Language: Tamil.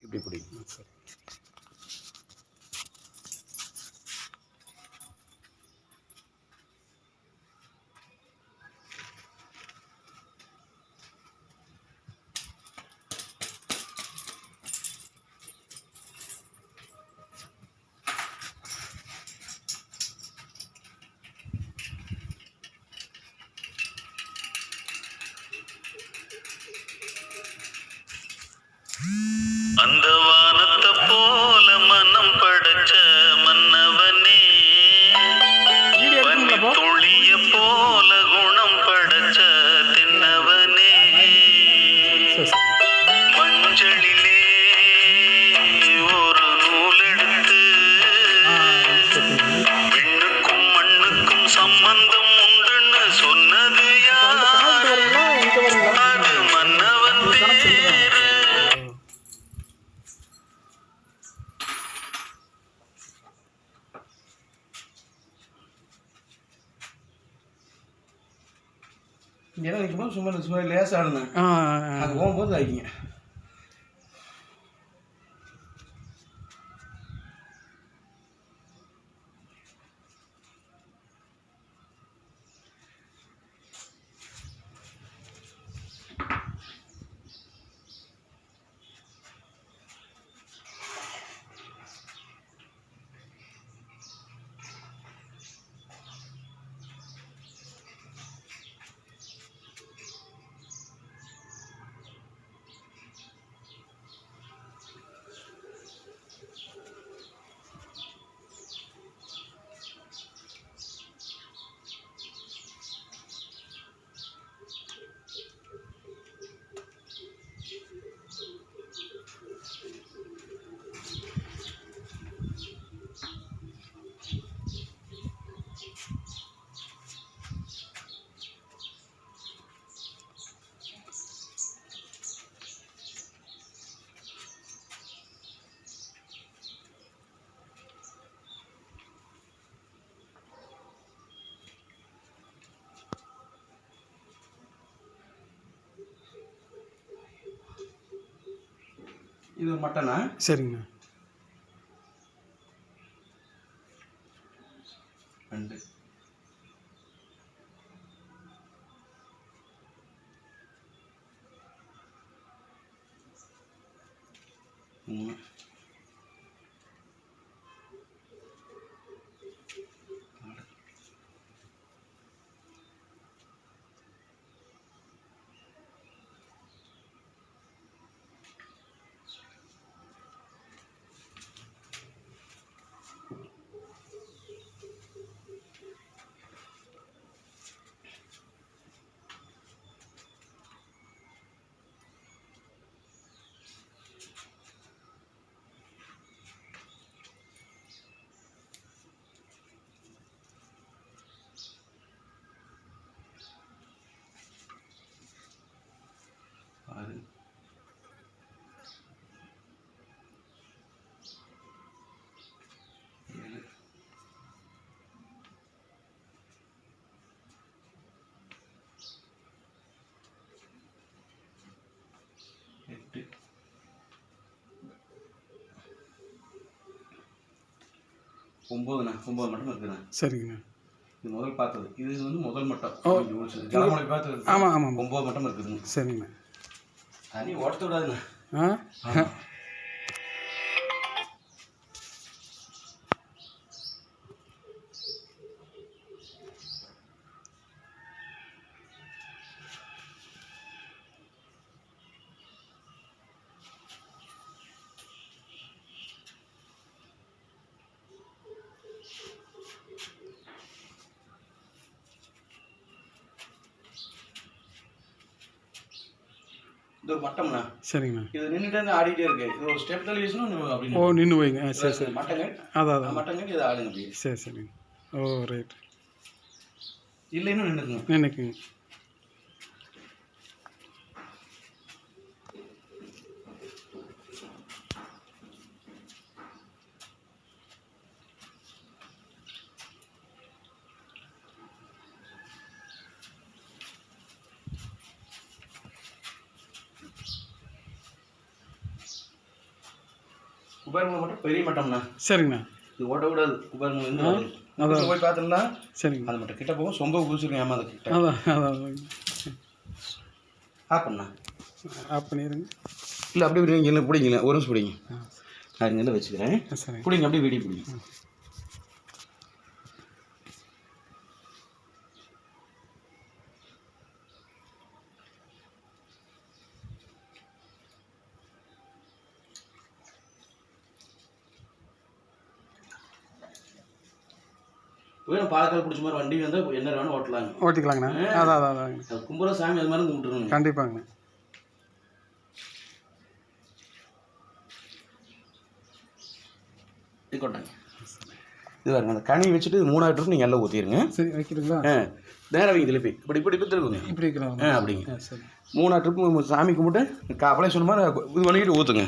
இப்படி பிடிக்கும். சரி. அந்த வானத்தை போல மனம் படைச்ச மன்னவனே, பனி துளிய போல குணம் படைச்ச தென்னவனே, மஞ்சளிலே ஒரு நூலெடுத்து விண்ணுக்கும் மண்ணுக்கும் சம்பந்தம் உண்டுன்னு சொன்னது யாரு? அது மன்னவன் பேரு. இங்கே வைக்கும்போது சும்மா லேசாக ஆடுனேன். அது போகும்போது ஆகிங்க. இது ஒரு மட்டனா? சரிங்கண்ணா. 2 3 6 7 8 9ண்ணா. 9 மட்டம் இருக்குண்ணா. சரிங்கண்ணா. இது முதல் பார்த்தது. இது வந்து முதல் மட்டம். ஜலமலை பார்த்தது. ஆமாம் ஆமாம். 9 மட்டம் இருக்குதுங்க. சரிங்கண்ணா. தண்ணி ஓட்ட விடாதுண்ணா. ஆ இது ஒரு மட்டம்ண்ணா. சரிங்கண்ணா. இது நின்றுட்டு ஆடிட்டே இருக்கு. இது ஒரு ஸ்டெப் தள்ளி வச்சுன்னா அப்படின்னு. ஓ, நின்று வைங்க. சரி சரி. மட்டங்க அதான் மட்டங்க இது ஆடுங்க அப்படியே. சரி சரிங்க. ஓ, ரைட். இல்லைன்னு நின்றுக்குங்க. நினைக்குங்க. குபேரமலை மட்டும் பெரிய மட்டம்ண்ணா. சரிங்கண்ணா. இது ஓட்டக்கூடாது. குபேரமலை போய் பார்த்தோம்னா சரிங்க. அது மட்டும் கிட்ட போகும். சொம்ப குதிச்சிருக்கேன். ஏமா அது கிட்ட அதான் ஆஃப் பண்ணா ஆஃப் பண்ணிடுங்க. இல்லை அப்படியே விடுங்க. இல்லை பிடிங்களேன். ஒரு நிமிஷம் பிடிங்க. நான் இங்கே வச்சுக்கிறேன். சரி பிடிங்க. அப்படியே வீடியோ பிடிங்க. வேணும் பாலக்கால் பிடிச்ச மாதிரி வண்டி வந்தால் என்ன வேணும் ஓட்டிக்கலாங்கண்ணா. அதான் கும்புற சாமி அது மாதிரி கும்பிட்டுருங்க. கண்டிப்பாங்கண்ணா. இது கொண்டாங்க. இது பாருங்க. அந்த கனி வச்சுட்டு 3 ட்ரிப் நீங்கள் எல்லாம் ஊற்றிடுங்க. சரி வைக்கிறீங்களா? நேரம் வைங்க. திருப்பி இப்படி திருப்புங்க. இப்படி இருக்கிறாங்க. அப்படிங்க. சரி 3 ட்ரிப்பு சாமி கும்பிட்டு அப்படியே சொன்ன மாதிரி இது பண்ணிக்கிட்டு ஊற்றுங்க.